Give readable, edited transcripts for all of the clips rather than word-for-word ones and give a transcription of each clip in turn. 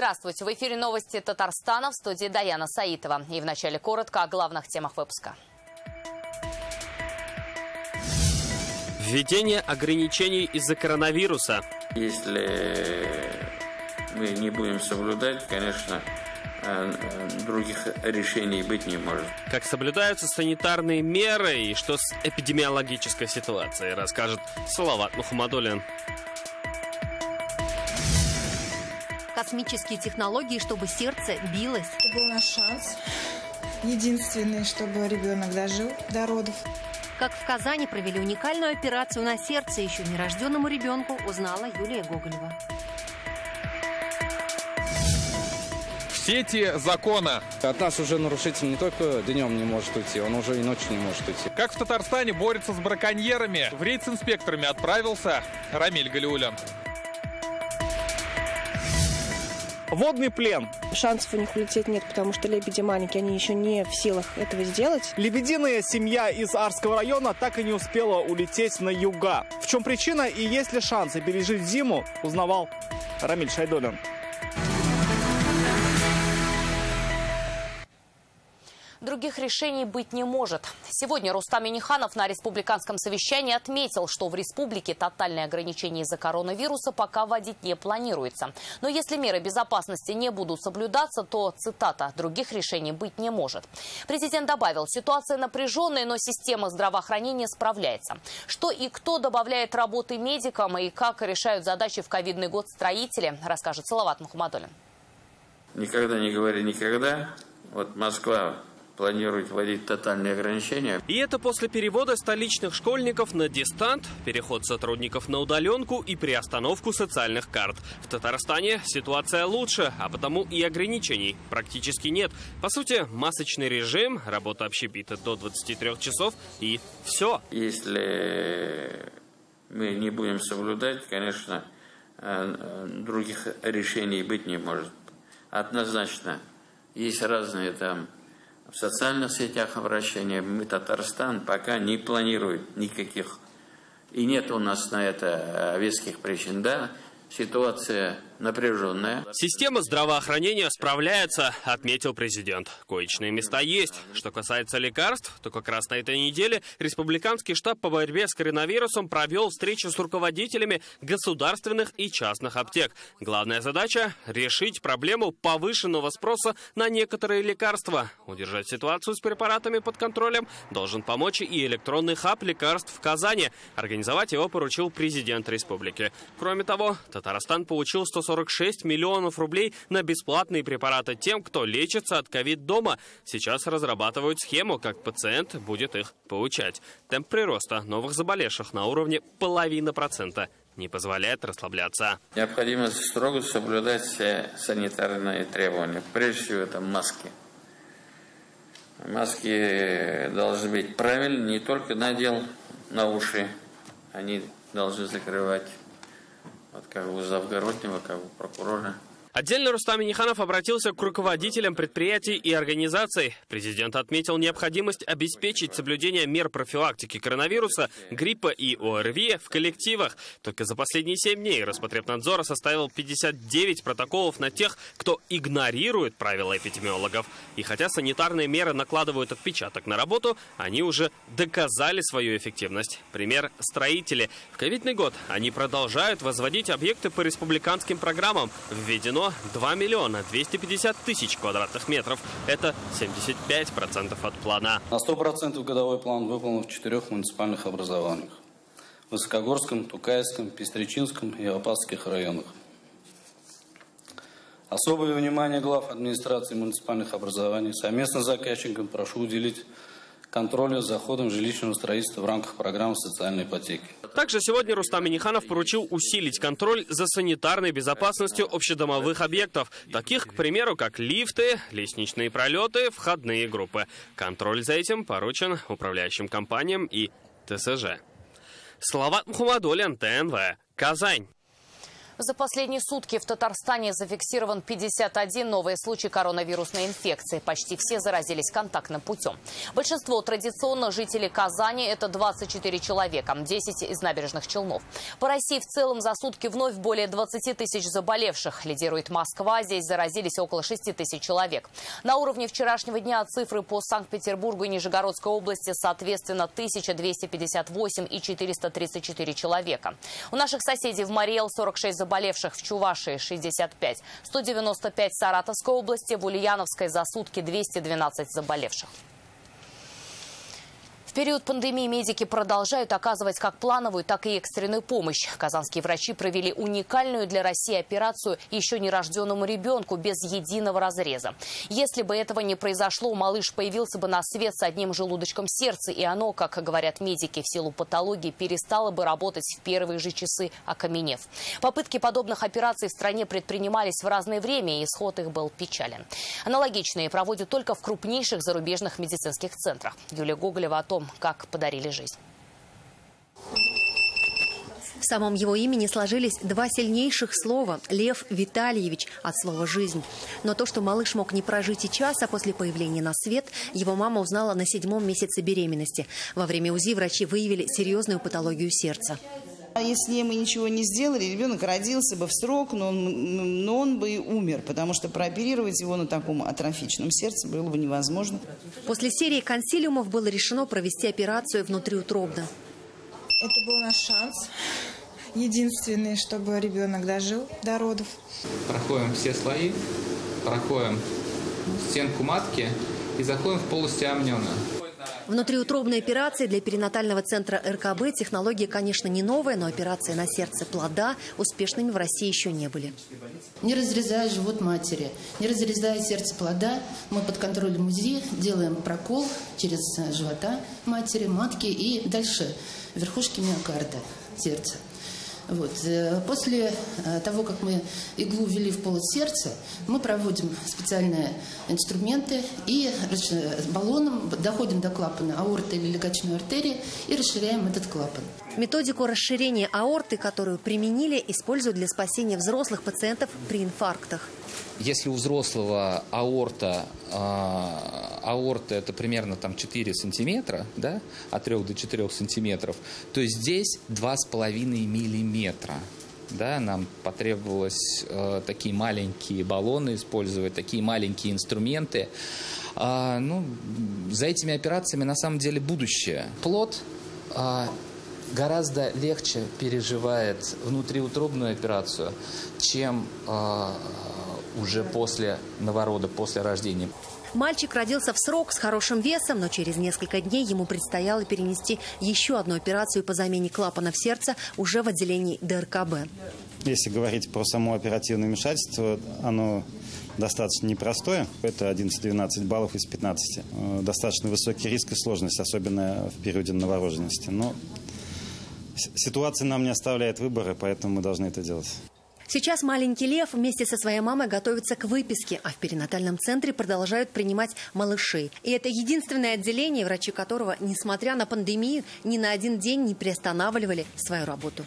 Здравствуйте. В эфире новости Татарстана, в студии Даяна Саитова. И вначале коротко о главных темах выпуска. Введение ограничений из-за коронавируса. Если мы не будем соблюдать, конечно, других решений быть не может. Как соблюдаются санитарные меры и что с эпидемиологической ситуацией, расскажет Салават Мухаммадуллин. Космические технологии, чтобы сердце билось. Это был наш шанс. Единственный, чтобы ребенок дожил до родов. Как в Казани провели уникальную операцию на сердце еще нерожденному ребенку, узнала Юлия Гоголева. В сети закона. От нас уже нарушитель не только днем не может уйти, он уже и ночью не может уйти. Как в Татарстане борются с браконьерами? В рейд с инспекторами отправился Рамиль Галиулян. Водный плен. Шансов у них улететь нет, потому что лебеди маленькие, они еще не в силах этого сделать. Лебединая семья из Арского района так и не успела улететь на юга. В чем причина и есть ли шансы пережить зиму, узнавал Рамиль Шайдуллин. Других решений быть не может. Сегодня Рустам Минниханов на республиканском совещании отметил, что в республике тотальные ограничения из-за коронавируса пока вводить не планируется. Но если меры безопасности не будут соблюдаться, то, цитата, других решений быть не может. Президент добавил, ситуация напряженная, но система здравоохранения справляется. Что и кто добавляет работы медикам и как решают задачи в ковидный год строители, расскажет Салават Мухаммадуллин. Никогда не говори никогда. Вот Москва планирует вводить тотальные ограничения. И это после перевода столичных школьников на дистант, переход сотрудников на удаленку и приостановку социальных карт. В Татарстане ситуация лучше, а потому и ограничений практически нет. По сути, масочный режим, работа общепита до 23 часов и все. Если мы не будем соблюдать, конечно, других решений быть не может. Однозначно, есть разные там в социальных сетях обращения. Мы, Татарстан, пока не планирует никаких. И нет у нас на это веских причин. Да, ситуация напряженная. Система здравоохранения справляется, отметил президент. Коечные места есть. Что касается лекарств, то как раз на этой неделе Республиканский штаб по борьбе с коронавирусом провел встречу с руководителями государственных и частных аптек. Главная задача – решить проблему повышенного спроса на некоторые лекарства. Удержать ситуацию с препаратами под контролем должен помочь и электронный хаб лекарств в Казани. Организовать его поручил президент республики. Кроме того, Татарстан получил 146 миллионов рублей на бесплатные препараты тем, кто лечится от ковид дома. Сейчас разрабатывают схему, как пациент будет их получать. Темп прироста новых заболевших на уровне 0,5% не позволяет расслабляться. Необходимо строго соблюдать все санитарные требования. Прежде всего, это маски. Маски должны быть правильные, не только надел на уши, они должны закрывать. Вот как у Завгороднего, как у прокурора. Отдельно Рустам Минниханов обратился к руководителям предприятий и организаций. Президент отметил необходимость обеспечить соблюдение мер профилактики коронавируса, гриппа и ОРВИ в коллективах. Только за последние 7 дней Роспотребнадзор составил 59 протоколов на тех, кто игнорирует правила эпидемиологов. И хотя санитарные меры накладывают отпечаток на работу, они уже доказали свою эффективность. Пример – строители. В ковидный год они продолжают возводить объекты по республиканским программам. Введено 2 миллиона 250 тысяч квадратных метров. Это 75% от плана. На 100% годовой план выполнен в 4 муниципальных образованиях. В Высокогорском, Тукайском, Пестричинском и Апатских районах. Особое внимание глав администрации муниципальных образований совместно с заказчиком прошу уделить контролю за ходом жилищного строительства в рамках программы социальной ипотеки. Также сегодня Рустам Минниханов поручил усилить контроль за санитарной безопасностью общедомовых объектов, таких, к примеру, как лифты, лестничные пролеты, входные группы. Контроль за этим поручен управляющим компаниям и ТСЖ. Салават Мухаммадуллин, ТНВ, Казань. За последние сутки в Татарстане зафиксирован 51 новый случай коронавирусной инфекции. Почти все заразились контактным путем. Большинство традиционно жителей Казани – это 24 человека, 10 из набережных Челнов. По России в целом за сутки вновь более 20 тысяч заболевших. Лидирует Москва, здесь заразились около 6 тысяч человек. На уровне вчерашнего дня цифры по Санкт-Петербургу и Нижегородской области соответственно 1258 и 434 человека. У наших соседей в Мариэл 46 заболевших, в Чувашии 65, 195 в Саратовской области, в Ульяновской за сутки 212 заболевших. В период пандемии медики продолжают оказывать как плановую, так и экстренную помощь. Казанские врачи провели уникальную для России операцию еще нерожденному ребенку без единого разреза. Если бы этого не произошло, малыш появился бы на свет с одним желудочком сердца, и оно, как говорят медики, в силу патологии перестало бы работать в первые же часы, окаменев. Попытки подобных операций в стране предпринимались в разное время, и исход их был печален. Аналогичные проводят только в крупнейших зарубежных медицинских центрах. Юлия Гоголева о том, как подарили жизнь. В самом его имени сложились два сильнейших слова – Лев Витальевич от слова «жизнь». Но то, что малыш мог не прожить и часа после появления на свет, его мама узнала на 7-м месяце беременности. Во время УЗИ врачи выявили серьезную патологию сердца. Если мы ничего не сделали, ребенок родился бы в срок, но он бы и умер, потому что прооперировать его на таком атрофичном сердце было бы невозможно. После серии консилиумов было решено провести операцию внутриутробно. Это был наш шанс, единственный, чтобы ребенок дожил до родов. Проходим все слои, проходим стенку матки и заходим в полость амниона. Внутриутробные операции для перинатального центра РКБ технология, конечно, не новая, но операции на сердце плода успешными в России еще не были. Не разрезая живот матери, не разрезая сердце плода, мы под контролем УЗИ делаем прокол через живота матери, матки и дальше верхушки миокарда, сердца. Вот. После того, как мы иглу ввели в полость сердца, мы проводим специальные инструменты и баллоном доходим до клапана аорты или легочной артерии и расширяем этот клапан. Методику расширения аорты, которую применили, используют для спасения взрослых пациентов при инфарктах. Если у взрослого аорта это примерно 4 сантиметра, да, от 3 до 4 сантиметров, то здесь 2,5 миллиметра. Да, нам потребовалось такие маленькие баллоны использовать, такие маленькие инструменты. За этими операциями на самом деле будущее. Плод гораздо легче переживает внутриутробную операцию, чем уже после новорода, после рождения. Мальчик родился в срок с хорошим весом, но через несколько дней ему предстояло перенести еще одну операцию по замене клапанов сердца уже в отделении ДРКБ. Если говорить про само оперативное вмешательство, оно достаточно непростое. Это 11-12 баллов из 15. Достаточно высокий риск и сложность, особенно в периоде новорожденности. Но ситуация нам не оставляет выбора, поэтому мы должны это делать. Сейчас маленький Лев вместе со своей мамой готовится к выписке, а в перинатальном центре продолжают принимать малышей. И это единственное отделение, врачи которого, несмотря на пандемию, ни на один день не приостанавливали свою работу.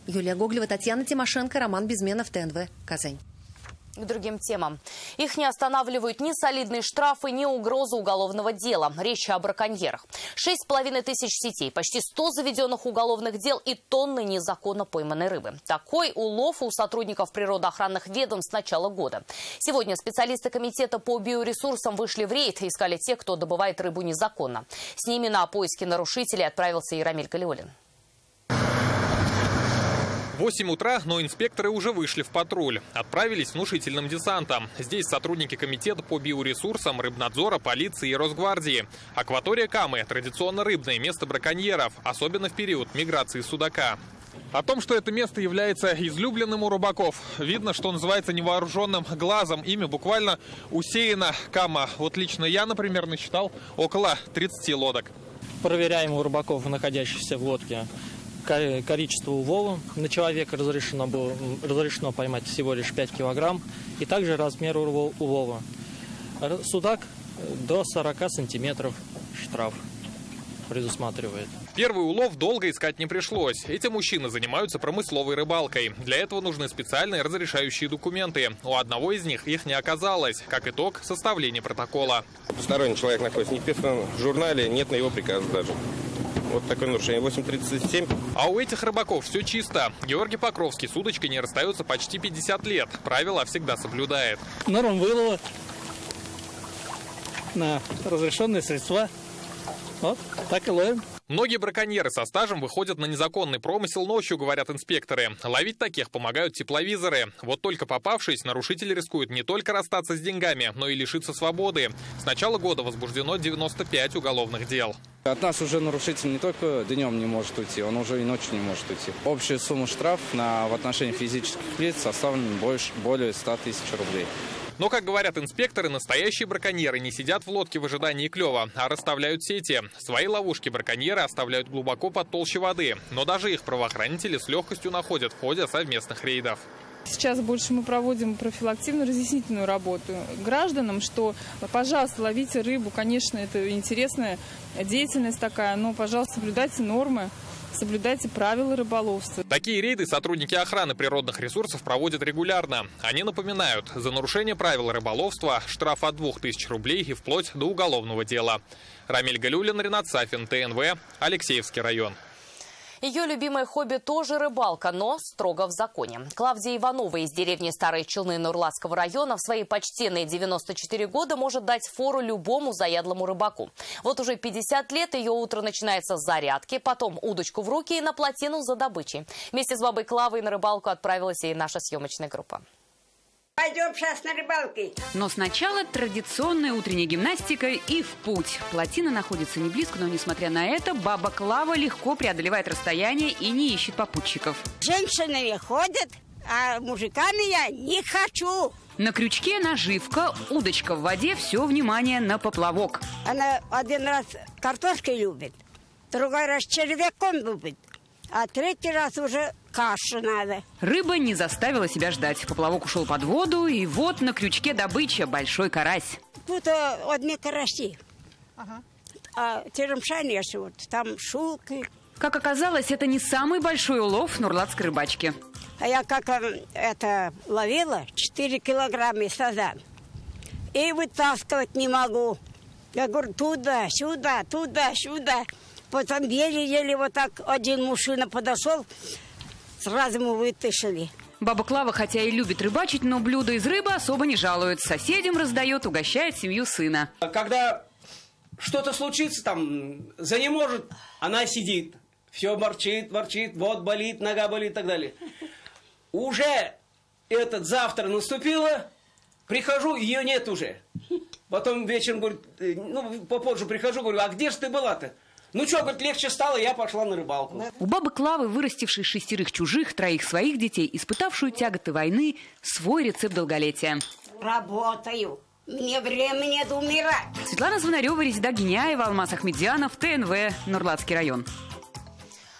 Юлия Гоголева, Татьяна Тимошенко, Роман Безменов, ТНВ, Казань. К другим темам. Их не останавливают ни солидные штрафы, ни угроза уголовного дела. Речь о браконьерах. 6,5 тысяч сетей, почти 100 заведенных уголовных дел и тонны незаконно пойманной рыбы. Такой улов у сотрудников природоохранных ведомств с начала года. Сегодня специалисты комитета по биоресурсам вышли в рейд и искали тех, кто добывает рыбу незаконно. С ними на поиски нарушителей отправился Рамиль Галиуллин. 8 утра, но инспекторы уже вышли в патруль. Отправились внушительным десантом. Здесь сотрудники комитета по биоресурсам, рыбнадзора, полиции и Росгвардии. Акватория Камы – традиционно рыбное место браконьеров, особенно в период миграции судака. О том, что это место является излюбленным у рыбаков, видно, что называется невооруженным глазом. Ими буквально усеяна Кама. Вот лично я, например, насчитал около 30 лодок. Проверяем у рыбаков, находящихся в лодке, количество улова. На человека разрешено поймать всего лишь 5 килограмм. И также размер улова. Судак до 40 сантиметров штраф. предусматривает. Первый улов долго искать не пришлось. Эти мужчины занимаются промысловой рыбалкой. Для этого нужны специальные разрешающие документы. У одного из них их не оказалось. Как итог, составление протокола. Посторонний человек находится не вписан в журнале, нет на его приказа даже. Вот такое нарушение. 8.37. А у этих рыбаков все чисто. Георгий Покровский с удочкой не расстается почти 50 лет. Правила всегда соблюдает. Норм вылова на разрешенные средства. Вот, так и ловим. Многие браконьеры со стажем выходят на незаконный промысел ночью, говорят инспекторы. Ловить таких помогают тепловизоры. Вот только попавшись, нарушители рискуют не только расстаться с деньгами, но и лишиться свободы. С начала года возбуждено 95 уголовных дел. От нас уже нарушитель не только днем не может уйти, он уже и ночью не может уйти. Общая сумма штрафов в отношении физических лиц составлена более 100 тысяч рублей. Но, как говорят инспекторы, настоящие браконьеры не сидят в лодке в ожидании клёва, а расставляют сети. Свои ловушки браконьеры оставляют глубоко под толщей воды. Но даже их правоохранители с легкостью находят в ходе совместных рейдов. Сейчас больше мы проводим профилактивную разъяснительную работу гражданам, что, пожалуйста, ловите рыбу. Конечно, это интересная деятельность такая, но, пожалуйста, соблюдайте нормы. Соблюдайте правила рыболовства. Такие рейды сотрудники охраны природных ресурсов проводят регулярно. Они напоминают, за нарушение правил рыболовства штраф от 2000 рублей и вплоть до уголовного дела. Рамиль Галюлин, Ренат Сафин, ТНВ, Алексеевский район. Ее любимое хобби тоже рыбалка, но строго в законе. Клавдия Иванова из деревни Старые Челны Нурлатского района в свои почтенные 94 года может дать фору любому заядлому рыбаку. Вот уже 50 лет ее утро начинается с зарядки, потом удочку в руки и на плотину за добычей. Вместе с бабой Клавой на рыбалку отправилась и наша съемочная группа. Пойдем сейчас на рыбалки. Но сначала традиционная утренняя гимнастика и в путь. Плотина находится не близко, но несмотря на это, баба Клава легко преодолевает расстояние и не ищет попутчиков. Женщины ходят, а мужиками я не хочу. На крючке наживка, удочка в воде, все внимание на поплавок. Она один раз картошкой любит, другой раз червяком любит, а третий раз уже кашу надо. Рыба не заставила себя ждать. Поплавок ушел под воду, и вот на крючке добыча — большой карась. Тут одни караси, а теремшане вот, там шулки. Как оказалось, это не самый большой улов нурлатской рыбачки. А я как это ловила, 4 килограмма сазан. И вытаскивать не могу. Я говорю, туда, сюда, туда, сюда. Потом еле-еле вот так один мужчина подошел, сразу мы вытащили. Баба Клава, хотя и любит рыбачить, но блюдо из рыбы особо не жалует. Соседям раздает, угощает семью сына. Когда что-то случится, там, занеможет, она сидит. Все ворчит, вот болит, нога болит и так далее. Уже завтра наступило, прихожу, ее нет уже. Потом вечером, говорит, попозже прихожу, говорю, а где же ты была-то? Ну что, говорит, легче стало, я пошла на рыбалку. У бабы Клавы, вырастившей 6 чужих, 3 своих детей, испытавшую тяготы войны, свой рецепт долголетия. Работаю. Мне время нет умирать. Светлана Звонарева, Резида Гиняева, Алмаз Ахмедьянов, ТНВ, Нурлатский район.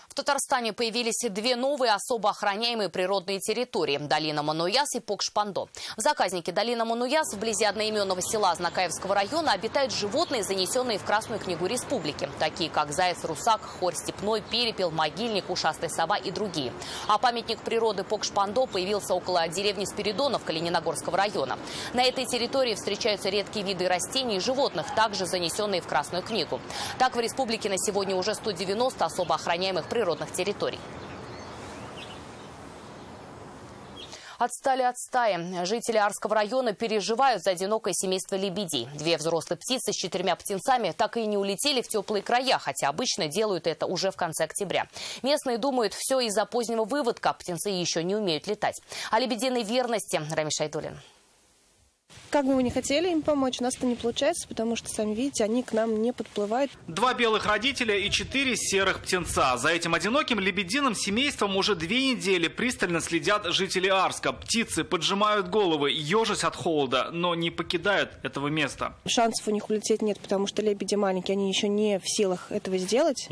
В Татарстане появились 2 новые особо охраняемые природные территории – долина Мануяс и Покш-Пандо. В заказнике долина Мануяс вблизи одноименного села Знакаевского района обитают животные, занесенные в Красную книгу республики, такие как заяц-русак, хорь степной, перепел, могильник, ушастая сова и другие. А памятник природы Покш-Пандо появился около деревни Спиридонов Калинингорского района. На этой территории встречаются редкие виды растений и животных, также занесенные в Красную книгу. Так, в республике на сегодня уже 190 особо охраняемых природных территорий. Отстали от стаи. Жители Арского района переживают за одинокое семейство лебедей. 2 взрослые птицы с 4 птенцами так и не улетели в теплые края, хотя обычно делают это уже в конце октября. Местные думают, все из-за позднего выводка, птенцы еще не умеют летать. О лебединой верности Рамиль Шайдуллин. Как бы мы ни хотели им помочь, у нас это не получается, потому что, сами видите, они к нам не подплывают. 2 белых родителя и 4 серых птенца. За этим одиноким лебединым семейством уже 2 недели пристально следят жители Арска. Птицы поджимают головы, ежась от холода, но не покидают этого места. Шансов у них улететь нет, потому что лебеди маленькие, они еще не в силах этого сделать.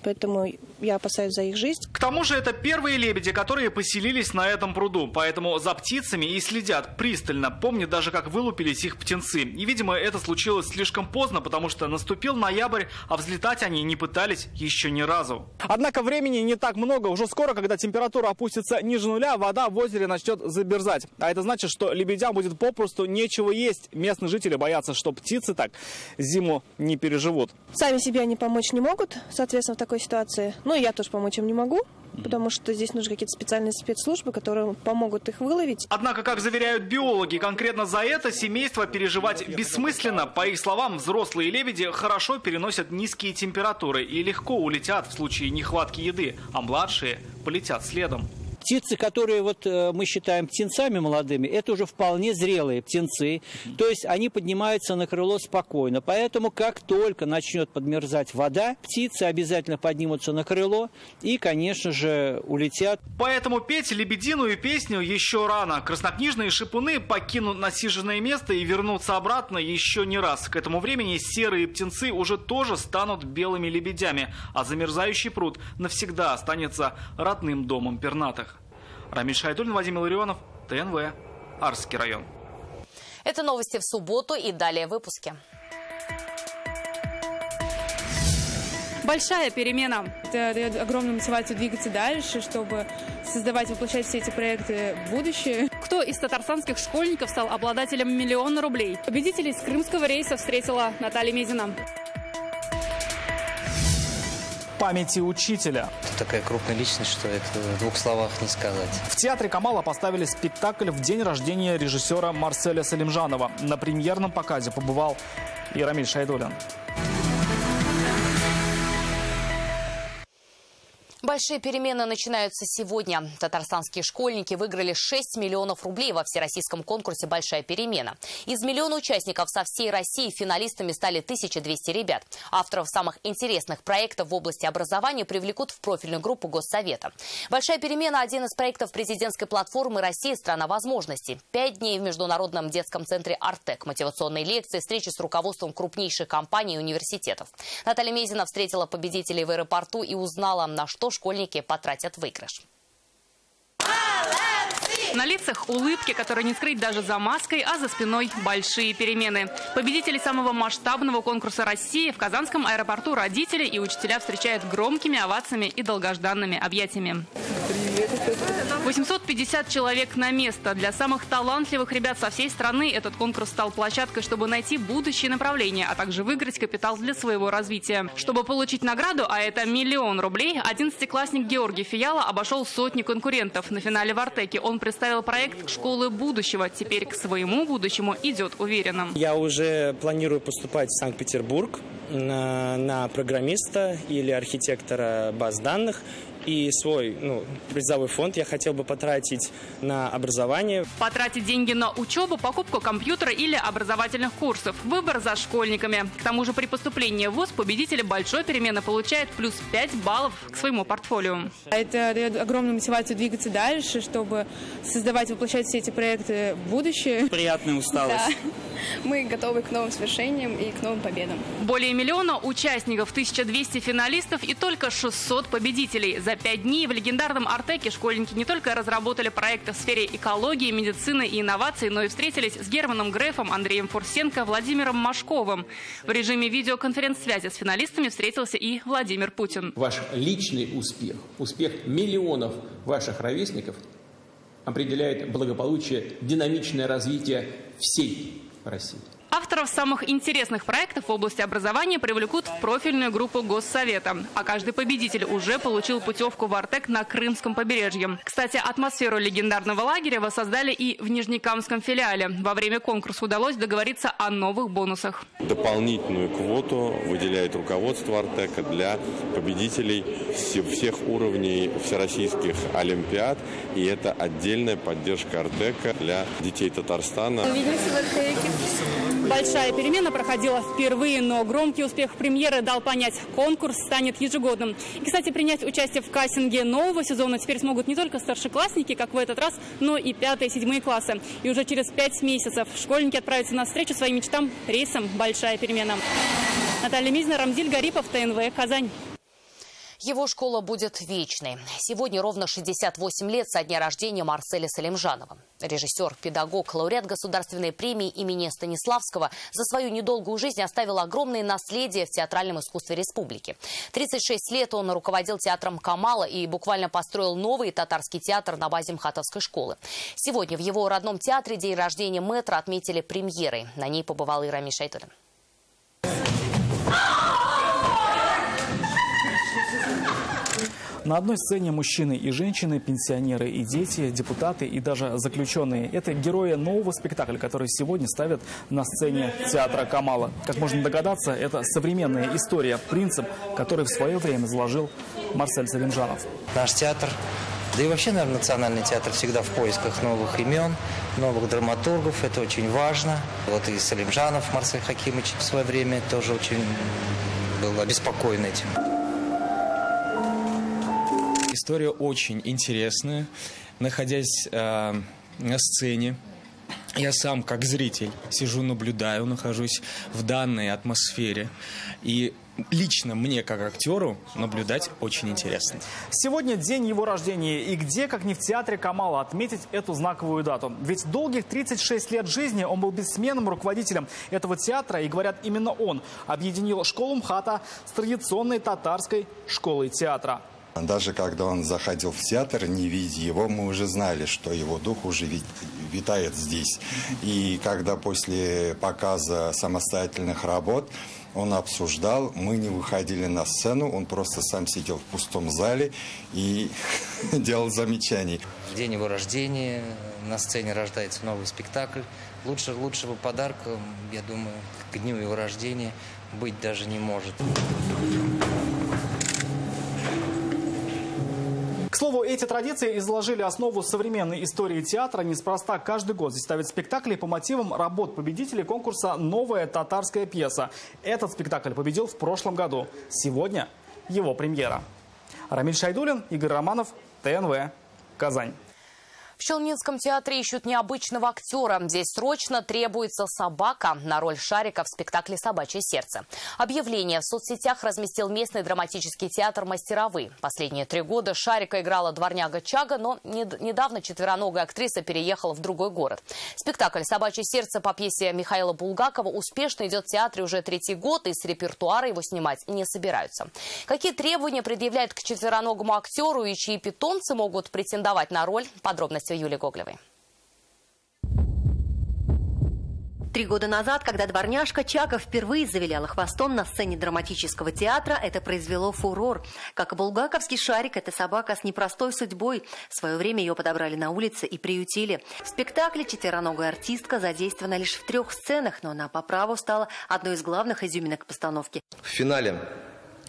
Поэтому я опасаюсь за их жизнь. К тому же это первые лебеди, которые поселились на этом пруду. Поэтому за птицами и следят пристально. Помнят даже, как вылупились их птенцы. И, видимо, это случилось слишком поздно, потому что наступил ноябрь, а взлетать они не пытались еще ни разу. Однако времени не так много. Уже скоро, когда температура опустится ниже нуля, вода в озере начнет замерзать. А это значит, что лебедям будет попросту нечего есть. Местные жители боятся, что птицы так зиму не переживут. Сами себе они помочь не могут, соответственно, в такой ситуации. Ну и я тоже помочь им не могу, потому что здесь нужны какие-то специальные спецслужбы, которые помогут их выловить. Однако, как заверяют биологи, конкретно за это семейство переживать бессмысленно. По их словам, взрослые лебеди хорошо переносят низкие температуры и легко улетят в случае нехватки еды, а младшие полетят следом. Птицы, которые мы считаем птенцами молодыми, это уже вполне зрелые птенцы. То есть они поднимаются на крыло спокойно. Поэтому как только начнет подмерзать вода, птицы обязательно поднимутся на крыло и, конечно же, улетят. Поэтому петь лебединую песню еще рано. Краснокнижные шипуны покинут насиженное место и вернутся обратно еще не раз. К этому времени серые птенцы уже тоже станут белыми лебедями, а замерзающий пруд навсегда останется родным домом пернатых. Рамиль Шайдуллин, Владимир Ларионов, ТНВ, Арский район. Это новости в субботу и далее в выпуске. Большая перемена. Это дает огромную мотивацию двигаться дальше, чтобы создавать, воплощать все эти проекты в будущее. Кто из татарстанских школьников стал обладателем $1 000 000? Победителей с крымского рейса встретила Наталья Мезина. Памяти учителя. Такая крупная личность, что это в 2 словах не сказать. В театре Камала поставили спектакль в день рождения режиссера Марселя Салимжанова. На премьерном показе побывал и Рамиль Шайдуллин. Большие перемены начинаются сегодня. Татарстанские школьники выиграли 6 миллионов рублей во всероссийском конкурсе «Большая перемена». Из миллиона участников со всей России финалистами стали 1200 ребят. Авторов самых интересных проектов в области образования привлекут в профильную группу Госсовета. «Большая перемена» – один из проектов президентской платформы «Россия – страна возможностей». 5 дней в Международном детском центре «Артек». Мотивационные лекции, встречи с руководством крупнейших компаний и университетов. Наталья Мезина встретила победителей в аэропорту и узнала, на что школьники потратят выигрыш. На лицах улыбки, которые не скрыть даже за маской, а за спиной большие перемены. Победители самого масштабного конкурса России в Казанском аэропорту родители и учителя встречают громкими овациями и долгожданными объятиями. 850 человек на место. Для самых талантливых ребят со всей страны этот конкурс стал площадкой, чтобы найти будущее направление, а также выиграть капитал для своего развития. Чтобы получить награду, а это $1 000 000, 11-классник Георгий Фияла обошел сотни конкурентов. На финале в Артеке он представил проект «Школы будущего». Теперь к своему будущему идет уверенным. Я уже планирую поступать в Санкт-Петербург на программиста или архитектора баз данных. И свой призовой фонд я хотел бы потратить на образование. Потратить деньги на учебу, покупку компьютера или образовательных курсов. Выбор за школьниками. К тому же при поступлении в ВУЗ победители большой перемены получают плюс 5 баллов к своему портфолио. Это дает огромную мотивацию двигаться дальше, чтобы создавать, воплощать все эти проекты в будущее. Приятная усталость. Да. Мы готовы к новым свершениям и к новым победам. Более 1 000 000 участников, 1200 финалистов и только 600 победителей. За 5 дней в легендарном Артеке школьники не только разработали проекты в сфере экологии, медицины и инноваций, но и встретились с Германом Грефом, Андреем Фурсенко, Владимиром Машковым. В режиме видеоконференц-связи с финалистами встретился и Владимир Путин. Ваш личный успех, успех миллионов ваших ровесников определяет благополучие, динамичное развитие всей России. Авторов самых интересных проектов в области образования привлекут в профильную группу Госсовета. А каждый победитель уже получил путевку в Артек на Крымском побережье. Кстати, атмосферу легендарного лагеря воссоздали и в Нижнекамском филиале. Во время конкурса удалось договориться о новых бонусах. Дополнительную квоту выделяет руководство Артека для победителей всех уровней всероссийских олимпиад. И это отдельная поддержка Артека для детей Татарстана. Увидимся в Артеке. Большая перемена проходила впервые, но громкий успех премьеры дал понять, конкурс станет ежегодным. И, кстати, принять участие в кастинге нового сезона теперь смогут не только старшеклассники, как в этот раз, но и 5 и 7 классы. И уже через 5 месяцев школьники отправятся на встречу своим мечтам рейсом «Большая перемена». Наталья Мизина, Рамзиль Гарипов, ТНВ, Казань. Его школа будет вечной. Сегодня ровно 68 лет со дня рождения Марселя Салимжанова. Режиссер, педагог, лауреат государственной премии имени Станиславского за свою недолгую жизнь оставил огромное наследие в театральном искусстве республики. 36 лет он руководил театром Камала и буквально построил новый татарский театр на базе МХАТовской школы. Сегодня в его родном театре день рождения мэтра отметили премьерой. На ней побывал и Рамиль Шайдулин. На одной сцене мужчины и женщины, пенсионеры и дети, депутаты и даже заключенные. Это герои нового спектакля, который сегодня ставят на сцене театра Камала. Как можно догадаться, это современная история, принцип, который в свое время заложил Марсель Салимжанов. Наш театр, да и вообще, наверное, национальный театр всегда в поисках новых имен, новых драматургов. Это очень важно. Вот и Салимжанов Марсель Хакимович в свое время тоже очень был обеспокоен этим. История очень интересная. Находясь на сцене, я сам, как зритель, сижу, наблюдаю, нахожусь в данной атмосфере. И лично мне, как актеру, наблюдать очень интересно. Сегодня день его рождения. И где, как не в театре Камала, отметить эту знаковую дату? Ведь долгих 36 лет жизни он был бессменным руководителем этого театра. И, говорят, именно он объединил школу МХАТа с традиционной татарской школой театра. Даже когда он заходил в театр, не видя его, мы уже знали, что его дух уже витает здесь. И когда после показа самостоятельных работ он обсуждал, мы не выходили на сцену, он просто сам сидел в пустом зале и делал замечания. В день его рождения на сцене рождается новый спектакль. Лучшего подарка, я думаю, к дню его рождения быть даже не может. К слову, эти традиции изложили основу современной истории театра. Неспроста каждый год здесь ставят спектакли по мотивам работ победителей конкурса «Новая татарская пьеса». Этот спектакль победил в прошлом году. Сегодня его премьера. Рамиль Шайдулин, Игорь Романов, ТНВ, Казань. В Челнинском театре ищут необычного актера. Здесь срочно требуется собака на роль Шарика в спектакле «Собачье сердце». Объявление в соцсетях разместил местный драматический театр «Мастеровы». Последние 3 года Шарика играла дворняга Чага, но недавно четвероногая актриса переехала в другой город. Спектакль «Собачье сердце» по пьесе Михаила Булгакова успешно идет в театре уже 3-й год, и с репертуара его снимать не собираются. Какие требования предъявляют к четвероногому актеру и чьи питомцы могут претендовать на роль? Подробности Юлии Гоглевой. 3 года назад, когда дворняжка Чага впервые завиляла хвостом на сцене драматического театра, это произвело фурор. Как и булгаковский Шарик, это собака с непростой судьбой. В свое время ее подобрали на улице и приютили. В спектакле четвероногая артистка задействована лишь в 3 сценах, но она по праву стала одной из главных изюминок постановки. В финале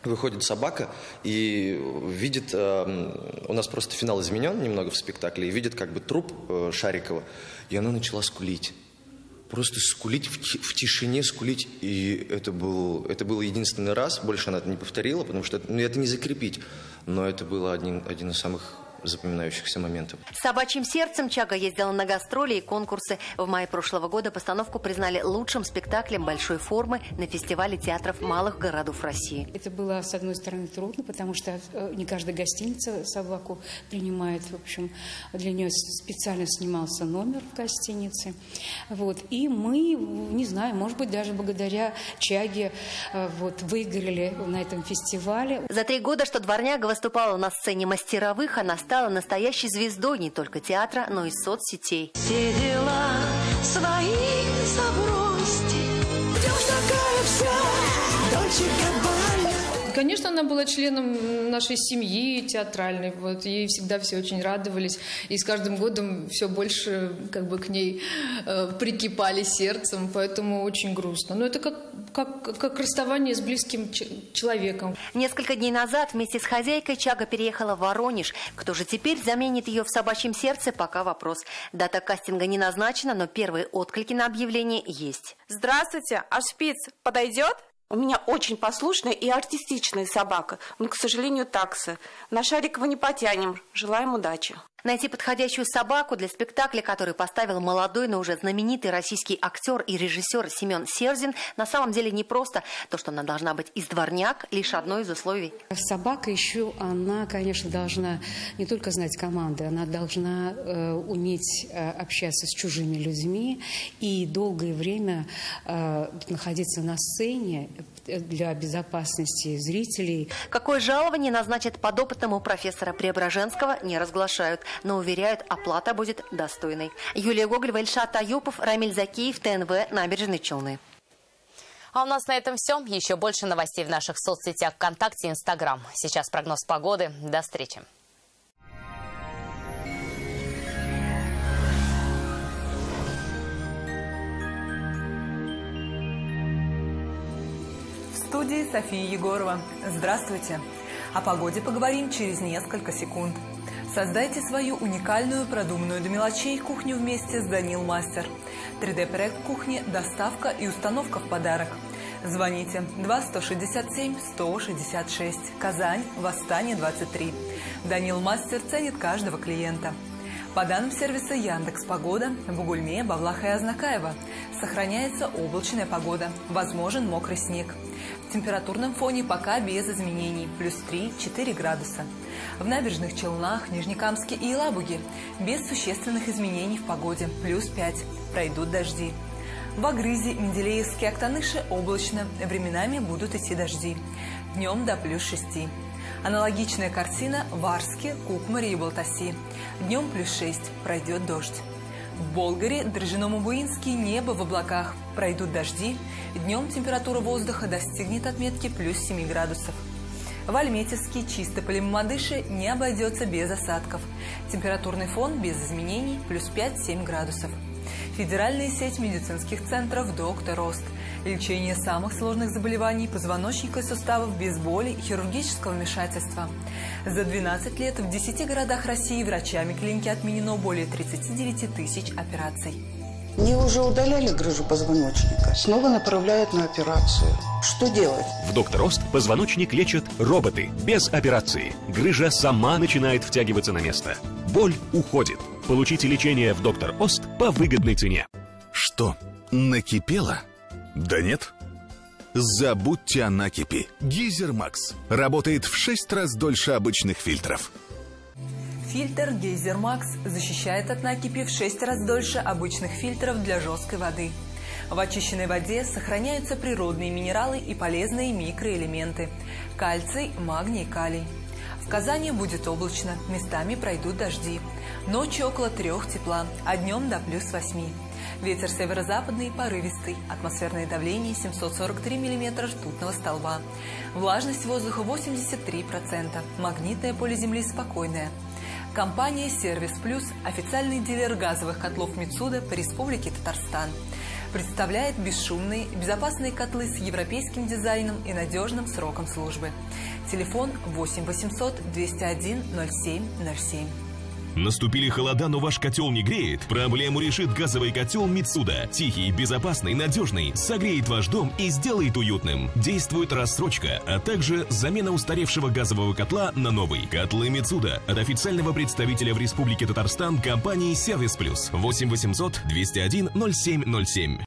выходит собака и видит, у нас просто финал изменен немного в спектакле, и видит как бы труп Шарикова, и она начала скулить. Просто скулить в тишине, скулить. И это был единственный раз, больше она это не повторила, потому что это не закрепить. Но это был один из самых запоминающихся моментов. С «Собачьим сердцем» Чага ездила на гастроли и конкурсы. В мае прошлого года постановку признали лучшим спектаклем большой формы на фестивале театров малых городов России. Это было, с одной стороны, трудно, потому что не каждая гостиница собаку принимает. В общем, для нее специально снимался номер в гостинице. Вот. И мы, не знаю, может быть, даже благодаря Чаге выиграли на этом фестивале. За 3 года, что дворняга выступала на сцене «Мастеровых», она стала настоящей звездой не только театра, но и соцсетей. Все дела свои забросьте, идешь такая вся, Дольче Габбана. Конечно, она была членом нашей семьи театральной. Вот, ей всегда все очень радовались. И с каждым годом все больше к ней прикипали сердцем. Поэтому очень грустно. Но это как расставание с близким человеком. Несколько дней назад вместе с хозяйкой Чага переехала в Воронеж. Кто же теперь заменит ее в «Собачьем сердце» – пока вопрос. Дата кастинга не назначена, но первые отклики на объявление есть. Здравствуйте, а шпиц подойдет? У меня очень послушная и артистичная собака, но, к сожалению, такса. На Шарикова не потянем. Желаем удачи. Найти подходящую собаку для спектакля, который поставил молодой, но уже знаменитый российский актер и режиссер Семен Серзин, на самом деле непросто. То, что она должна быть из дворняк, лишь одно из условий. Собака еще, она, конечно, должна не только знать команды, она должна уметь общаться с чужими людьми и долгое время находиться на сцене для безопасности зрителей. Какое жалование назначат подопытному профессора Преображенского, не разглашают, но уверяют, оплата будет достойной. Юлия Гоголева, Ильшат Аюпов, Рамиль Закиев, ТНВ, Набережные Челны. А у нас на этом все. Еще больше новостей в наших соцсетях ВКонтакте и Инстаграм. Сейчас прогноз погоды. До встречи. В студии София Егорова. Здравствуйте. О погоде поговорим через несколько секунд. Создайте свою уникальную, продуманную до мелочей кухню вместе с Данил Мастер. 3D-проект кухни, доставка и установка в подарок. Звоните 2-167-166. Казань, Восстание, 23. Данил Мастер ценит каждого клиента. По данным сервиса Яндекс.Погода, в Бугульме, Бавлах и Азнакаево сохраняется облачная погода, возможен мокрый снег. В температурном фоне пока без изменений, плюс 3-4 градуса. В Набережных Челнах, Нижнекамске и Елабуге без существенных изменений в погоде, плюс 5, пройдут дожди. В Агрызе, Менделеевске, Актаныше облачно, временами будут идти дожди, днем до плюс 6. Аналогичная картина в Арске, Кукмаре и Балтаси. Днем плюс 6, пройдет дождь. В Болгаре, Дрожжином-Буинске небо в облаках, пройдут дожди. Днем температура воздуха достигнет отметки плюс 7 градусов. В Альметьевске, Чистополе, Мамадыше не обойдется без осадков. Температурный фон без изменений, плюс 5-7 градусов. Федеральная сеть медицинских центров «Доктор Ост». Лечение самых сложных заболеваний позвоночника и суставов без боли и хирургического вмешательства. За 12 лет в 10 городах России врачами клиники отменено более 39 тысяч операций. Мне уже удаляли грыжу позвоночника. Снова направляют на операцию. Что делать? В «Доктор Ост» позвоночник лечат роботы, без операции. Грыжа сама начинает втягиваться на место. Боль уходит. Получите лечение в «Доктор Ост» по выгодной цене. Что, накипело? Да нет. Забудьте о накипи. Гейзер Макс работает в 6 раз дольше обычных фильтров. Фильтр Гейзер Макс защищает от накипи в 6 раз дольше обычных фильтров для жесткой воды. В очищенной воде сохраняются природные минералы и полезные микроэлементы – кальций, магний, калий. В Казани будет облачно, местами пройдут дожди. Ночью около 3 тепла, а днем до плюс 8. Ветер северо-западный, порывистый. Атмосферное давление 743 мм ртутного столба. Влажность воздуха 83%. Магнитное поле Земли спокойное. Компания «Сервис Плюс» – официальный дилер газовых котлов Мицуда по Республике Татарстан. Представляет бесшумные, безопасные котлы с европейским дизайном и надежным сроком службы. Телефон 8 800 201 07 07. Наступили холода, но ваш котел не греет? Проблему решит газовый котел Мицуда. Тихий, безопасный, надежный, согреет ваш дом и сделает уютным. Действует рассрочка, а также замена устаревшего газового котла на новый. Котлы Мицуда от официального представителя в Республике Татарстан компании «Сервис Плюс». 8 800 201 07 07.